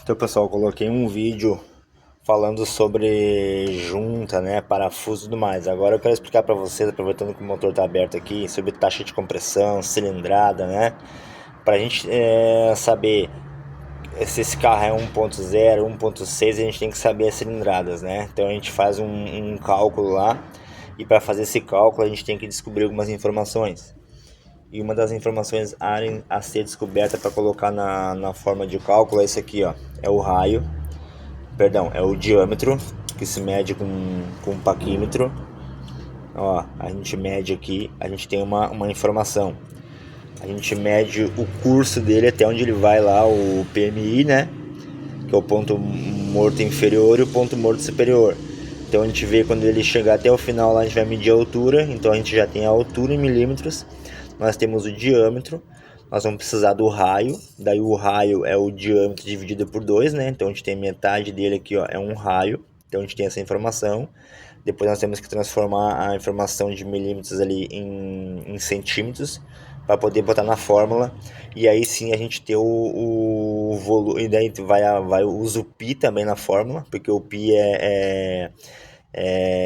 Então, pessoal, eu coloquei um vídeo falando sobre junta, né, parafuso e tudo mais. Agora eu quero explicar para vocês, aproveitando que o motor está aberto aqui, sobre taxa de compressão, cilindrada, né, para a gente saber se esse carro é 1.0, 1.6, a gente tem que saber as cilindradas, né. Então a gente faz um cálculo lá e para fazer esse cálculo a gente tem que descobrir algumas informações. E uma das informações a ser descoberta para colocar na forma de cálculo é isso aqui, ó, é o raio. Perdão, é o diâmetro que se mede com um paquímetro. Ó, a gente mede aqui, a gente tem uma informação. A gente mede o curso dele até onde ele vai lá, o PMI, né? Que é o ponto morto inferior e o ponto morto superior. Então a gente vê quando ele chegar até o final lá, a gente vai medir a altura. Então a gente já tem a altura em milímetros. Nós temos o diâmetro. Nós vamos precisar do raio, daí o raio é o diâmetro dividido por 2, né? Então a gente tem metade dele aqui, ó, é um raio. Então a gente tem essa informação. Depois nós temos que transformar a informação de milímetros ali em centímetros para poder botar na fórmula. E aí sim a gente tem o volume. E daí usa o π também na fórmula, porque o π é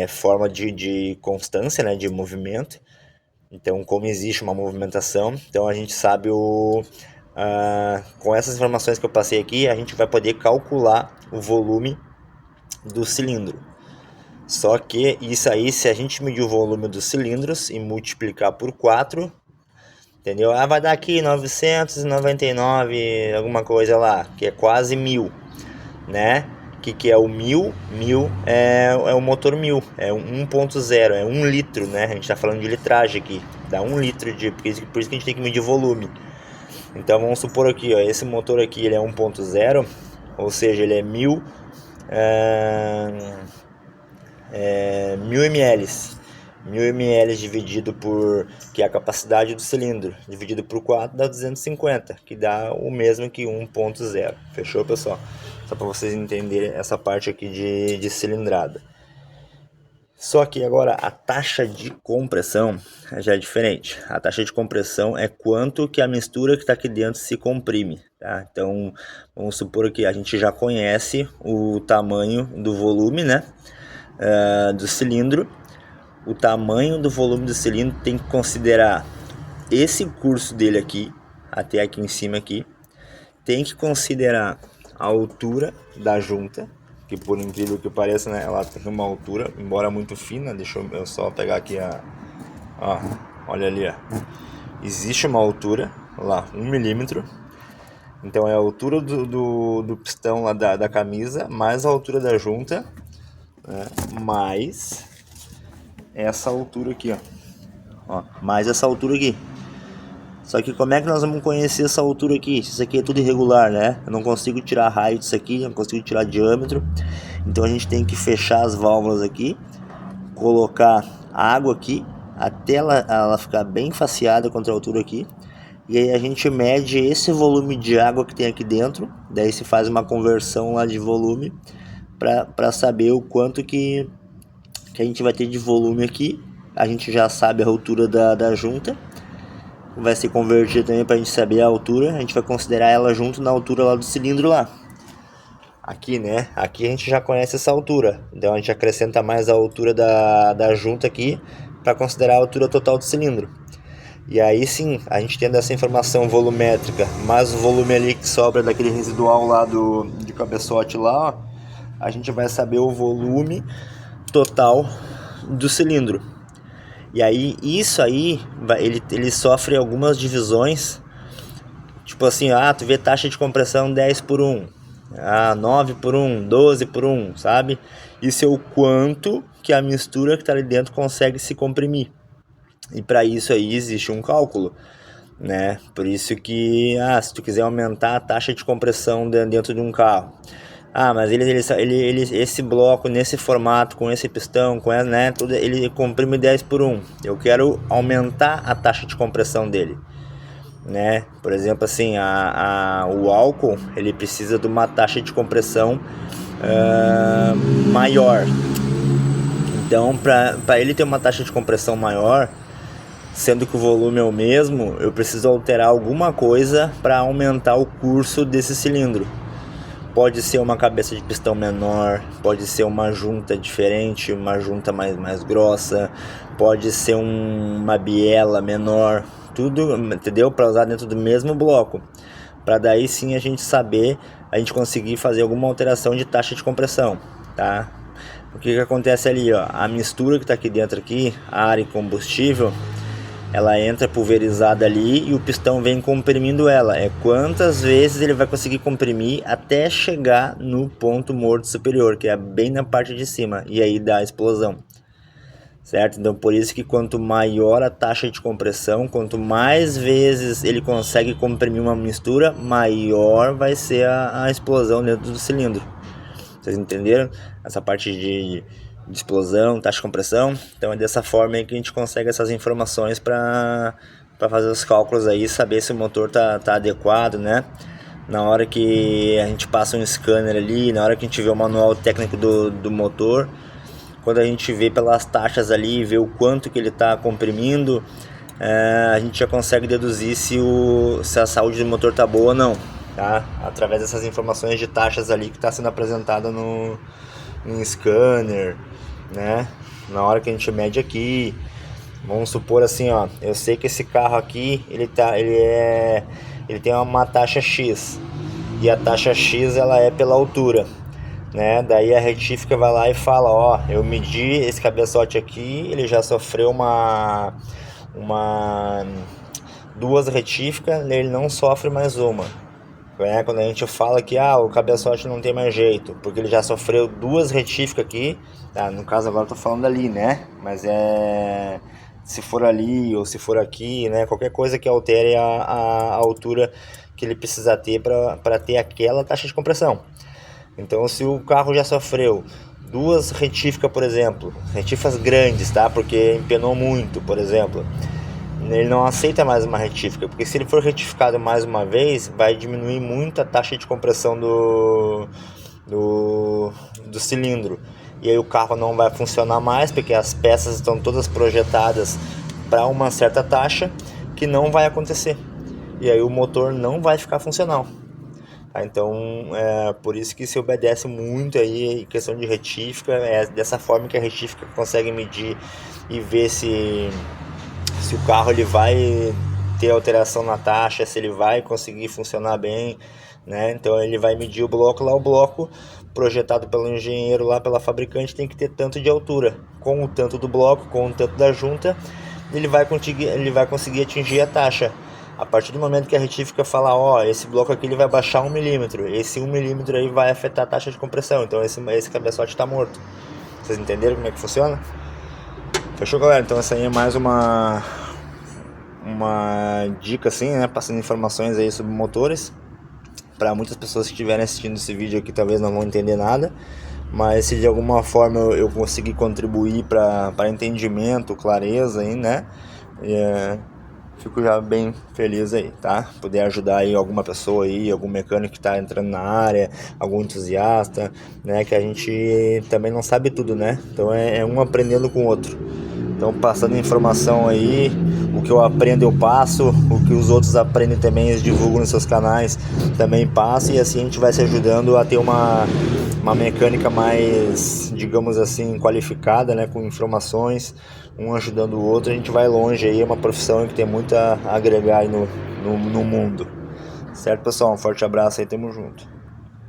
forma de constância, né? De movimento. Então, como existe uma movimentação, então a gente sabe com essas informações que eu passei aqui, a gente vai poder calcular o volume do cilindro. Só que isso aí, se a gente medir o volume dos cilindros e multiplicar por 4, entendeu? Vai dar aqui 999, alguma coisa lá, que é quase 1000, né? Que é o 1000? 1000 é o motor 1000, é 1.0, é 1 litro, né? A gente está falando de litragem aqui, dá 1 litro por isso que a gente tem que medir volume. Então vamos supor aqui, ó, esse motor aqui ele é 1.0, ou seja, ele é 1000 ml. 1000 ml dividido por, que é a capacidade do cilindro, dividido por 4 dá 250, que dá o mesmo que 1.0. Fechou, pessoal? Só para vocês entenderem essa parte aqui de cilindrada. Só que agora a taxa de compressão já é diferente. A taxa de compressão é quanto que a mistura que está aqui dentro se comprime, tá? Então vamos supor que a gente já conhece o tamanho do volume, né? Do cilindro. O tamanho do volume do cilindro tem que considerar esse curso dele aqui, até aqui em cima aqui. Tem que considerar a altura da junta, que por incrível que pareça, né, ela tem uma altura, embora muito fina. Deixa eu só pegar aqui ó, olha ali, ó. Existe uma altura lá, 1 milímetro. Então é a altura do pistão lá da camisa, mais a altura da junta, né, mais essa altura aqui, ó, mais essa altura aqui. Só que como é que nós vamos conhecer essa altura aqui? Isso aqui é tudo irregular, né? Eu não consigo tirar raio disso aqui, não consigo tirar diâmetro. Então a gente tem que fechar as válvulas aqui, colocar água aqui, até ela ficar bem faceada contra a altura aqui. E aí a gente mede esse volume de água que tem aqui dentro. Daí se faz uma conversão lá de volume para saber o quanto que a gente vai ter de volume aqui. A gente já sabe a altura da junta. Vai ser convertido também para a gente saber a altura. A gente vai considerar ela junto na altura lá do cilindro lá. Aqui, né? Aqui a gente já conhece essa altura. Então a gente acrescenta mais a altura da junta aqui para considerar a altura total do cilindro. E aí sim, a gente tendo essa informação volumétrica, mais o volume ali que sobra daquele residual lá de cabeçote lá, ó, a gente vai saber o volume total do cilindro. E aí, isso aí, ele sofre algumas divisões. Tipo assim, tu vê taxa de compressão 10 por 1, 9 por 1, 12 por 1, sabe? Isso é o quanto que a mistura que está ali dentro consegue se comprimir. E para isso aí existe um cálculo, né? Por isso que, se tu quiser aumentar a taxa de compressão dentro de um carro, mas esse bloco nesse formato, com esse pistão, né, tudo, ele comprime 10 por 1. Eu quero aumentar a taxa de compressão dele, né? Por exemplo, assim, o álcool, ele precisa de uma taxa de compressão maior. Então, para ele ter uma taxa de compressão maior, sendo que o volume é o mesmo, eu preciso alterar alguma coisa para aumentar o curso desse cilindro. Pode ser uma cabeça de pistão menor, pode ser uma junta diferente, uma junta mais grossa, pode ser uma biela menor, tudo, entendeu? Para usar dentro do mesmo bloco, para daí sim a gente saber, a gente conseguir fazer alguma alteração de taxa de compressão, tá? O que acontece ali, ó, a mistura que está aqui dentro aqui, ar e combustível, ela entra pulverizada ali e o pistão vem comprimindo ela. É quantas vezes ele vai conseguir comprimir até chegar no ponto morto superior, que é bem na parte de cima, e aí dá a explosão, certo? Então por isso que quanto maior a taxa de compressão, quanto mais vezes ele consegue comprimir uma mistura, maior vai ser a explosão dentro do cilindro. Vocês entenderam? Essa parte de explosão, taxa de compressão. Então é dessa forma aí que a gente consegue essas informações para fazer os cálculos aí, saber se o motor tá adequado, né? Na hora que a gente passa um scanner ali, na hora que a gente vê o manual técnico do motor, quando a gente vê pelas taxas ali, vê o quanto que ele está comprimindo, a gente já consegue deduzir se a saúde do motor tá boa ou não, tá? Através dessas informações de taxas ali que está sendo apresentada no scanner, né? Na hora que a gente mede aqui, vamos supor assim, ó, eu sei que esse carro aqui ele tem uma taxa X, e a taxa X ela é pela altura, né? Daí a retífica vai lá e fala, ó, eu medi esse cabeçote aqui, ele já sofreu duas retíficas, ele não sofre mais uma. Quando a gente fala que o cabeçote não tem mais jeito, porque ele já sofreu duas retíficas aqui, tá? No caso agora eu tô falando ali, né? Mas se for ali ou se for aqui, né? Qualquer coisa que altere a altura que ele precisa ter para ter aquela taxa de compressão. Então se o carro já sofreu duas retíficas, por exemplo, retíficas grandes, tá? Porque empenou muito, por exemplo, ele não aceita mais uma retífica, porque se ele for retificado mais uma vez, vai diminuir muito a taxa de compressão do cilindro, e aí o carro não vai funcionar mais, porque as peças estão todas projetadas para uma certa taxa que não vai acontecer, e aí o motor não vai ficar funcional. Então é por isso que se obedece muito aí questão de retífica, é dessa forma que a retífica consegue medir e ver se o carro ele vai ter alteração na taxa, se ele vai conseguir funcionar bem, né? Então ele vai medir o bloco lá, o bloco projetado pelo engenheiro lá, pela fabricante, tem que ter tanto de altura, com o tanto do bloco, com o tanto da junta, ele vai conseguir atingir a taxa. A partir do momento que a retífica fala, ó, esse bloco aqui ele vai baixar 1 milímetro, esse 1 milímetro aí vai afetar a taxa de compressão, então esse cabeçote está morto. Vocês entenderam como é que funciona? Fechou, galera? Então essa aí é mais uma dica assim, né, passando informações aí sobre motores. Para muitas pessoas que estiverem assistindo esse vídeo aqui talvez não vão entender nada, mas se de alguma forma eu conseguir contribuir para entendimento, clareza aí, né, fico já bem feliz aí, tá? Poder ajudar aí alguma pessoa aí, algum mecânico que está entrando na área, algum entusiasta, né? Que a gente também não sabe tudo, né? Então é um aprendendo com o outro. Então passando informação aí, o que eu aprendo eu passo, o que os outros aprendem também eles divulgam nos seus canais, também passo, e assim a gente vai se ajudando a ter uma mecânica mais, digamos assim, qualificada, né, com informações, um ajudando o outro, a gente vai longe aí, é uma profissão que tem muito a agregar aí no mundo. Certo, pessoal? Um forte abraço aí, tamo junto.